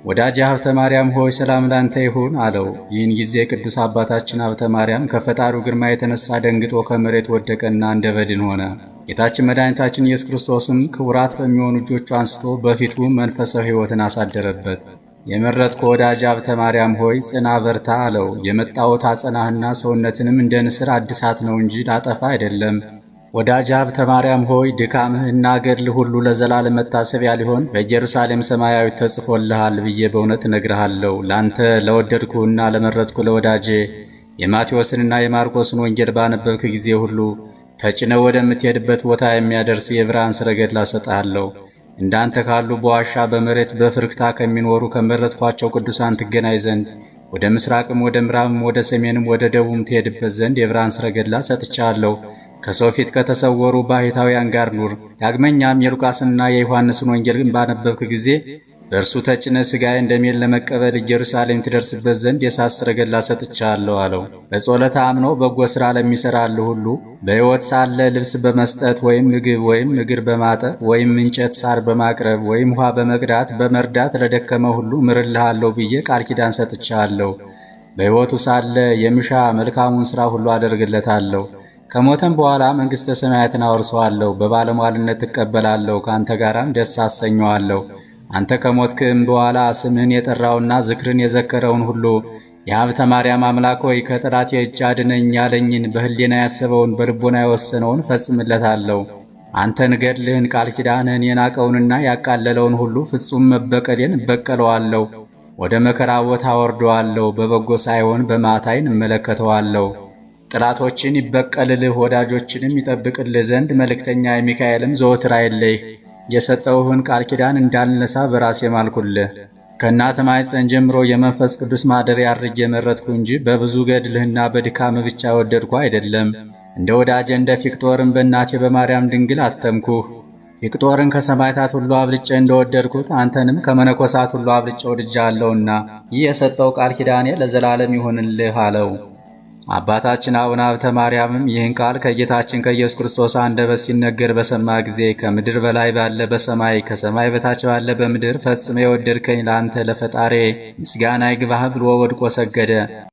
ወዳጄ ሀብተ ማርያም ሆይ ሰላም ላንተ ይሁን አለው። ይህን ጊዜ ቅዱስ አባታችን ሀብተ ማርያም ከፈጣሪው ግርማ የተነሳ ደንግጦ ከመሬት ወደቀና እንደ በድን ሆነ። ጌታችን መድኃኒታችን ኢየሱስ ክርስቶስም ክቡራት በሚሆኑ እጆቹ አንስቶ በፊቱ መንፈሳዊ ሕይወትን አሳደረበት። የመረጥኩ ወዳጄ ሀብተ ማርያም ሆይ ጽና በርታ አለው። የመጣሁት አጸናህና ሰውነትንም እንደ ንስር አድሳት ነው እንጂ ላጠፋ አይደለም። ወዳጄ ሀብተ ማርያም ሆይ ድካምህና ገድልህ ሁሉ ለዘላለም መታሰቢያ ሊሆን በኢየሩሳሌም ሰማያዊት ተጽፎልሃል ብዬ በእውነት እነግርሃለሁ። ላንተ ለወደድኩህና ለመረጥኩ ለወዳጄ የማቴዎስንና የማርቆስን ወንጌል ባነበብክ ጊዜ ሁሉ ተጭነህ ወደምትሄድበት ቦታ የሚያደርስ የብርሃን ሰረገላ እሰጥሃለሁ። እንዳንተ ካሉ በዋሻ በመሬት በፍርክታ ከሚኖሩ ከመረጥኳቸው ቅዱሳን ትገናኝ ዘንድ ወደ ምስራቅም ወደ ምዕራብም ወደ ሰሜንም ወደ ደቡብም ትሄድበት ዘንድ የብርሃን ሰረገላ ሰጥቻለሁ። ከሰው ፊት ከተሰወሩ ባሕታውያን ጋር ኑር። ዳግመኛም የሉቃስንና የዮሐንስን ወንጌል ባነበብክ ጊዜ በእርሱ ተጭነህ ሥጋዬ እንደሚል ለመቀበል ኢየሩሳሌም ትደርስበት ዘንድ የእሳት ሰረገላ ሰጥቻለሁ አለው። በጸሎተ አምኖ በጎ ሥራ ለሚሠራልህ ሁሉ በሕይወት ሳለ ልብስ በመስጠት ወይም ምግብ ወይም እግር በማጠብ ወይም እንጨት ሳር በማቅረብ ወይም ውሃ በመቅዳት በመርዳት ለደከመ ሁሉ ምርልሃለሁ ብዬ ቃል ኪዳን ሰጥቻለሁ። በሕይወቱ ሳለ የሚሻ መልካሙን ሥራ ሁሉ አደርግለታለሁ። ከሞተም በኋላ መንግሥተ ሰማያትን አወርሰዋለሁ። በባለሟልነት ትቀበላለሁ፣ ከአንተ ጋራም ደስ አሰኘዋለሁ። አንተ ከሞትክም በኋላ ስምህን የጠራውና ዝክርን የዘከረውን ሁሉ የሀብተ ማርያም አምላክ ሆይ ከጠላቴ እጅ አድነኝ ያለኝን በሕሊና ያሰበውን በልቦና የወሰነውን ፈጽምለታለሁ። አንተን ገድልህን ቃል ኪዳንህን የናቀውንና ያቃለለውን ሁሉ ፍጹም መበቀሌን እበቀለዋለሁ። ወደ መከራ ቦታ ወርደዋለሁ። በበጎ ሳይሆን በማታይን እመለከተዋለሁ። ጥላቶችን ይበቀልልህ ወዳጆችንም ይጠብቅልህ ዘንድ መልእክተኛ ሚካኤልም ዘወትር አይለይህ። የሰጠውህን ቃል ኪዳን እንዳልነሳ በራሴ ማልኩልህ። ከእናተ ማኅፀን ጀምሮ የመንፈስ ቅዱስ ማደሪያ አድርጌ የመረጥኩ እንጂ በብዙ ገድልህና በድካም ብቻ ወደድኩ አይደለም። እንደ ወዳጄ እንደ ፊቅጦርን በእናቴ በማርያም ድንግል አተምኩህ። ፊቅጦርን ከሰማዕታት ሁሉ አብልጬ እንደወደድኩት አንተንም ከመነኮሳት ሁሉ አብልጬ ወድጃለሁና ይህ የሰጠው ቃል ኪዳኔ ለዘላለም ይሁንልህ አለው። አባታችን አቡነ ሀብተ ማርያምም ይህን ቃል ከጌታችን ከኢየሱስ ክርስቶስ አንደበት ሲነገር በሰማ ጊዜ ከምድር በላይ ባለ በሰማይ ከሰማይ በታች ባለ በምድር ፈጽመ የወደድከኝ ለአንተ ለፈጣሬ ምስጋና ይግባህ ብሎ ወድቆ ሰገደ።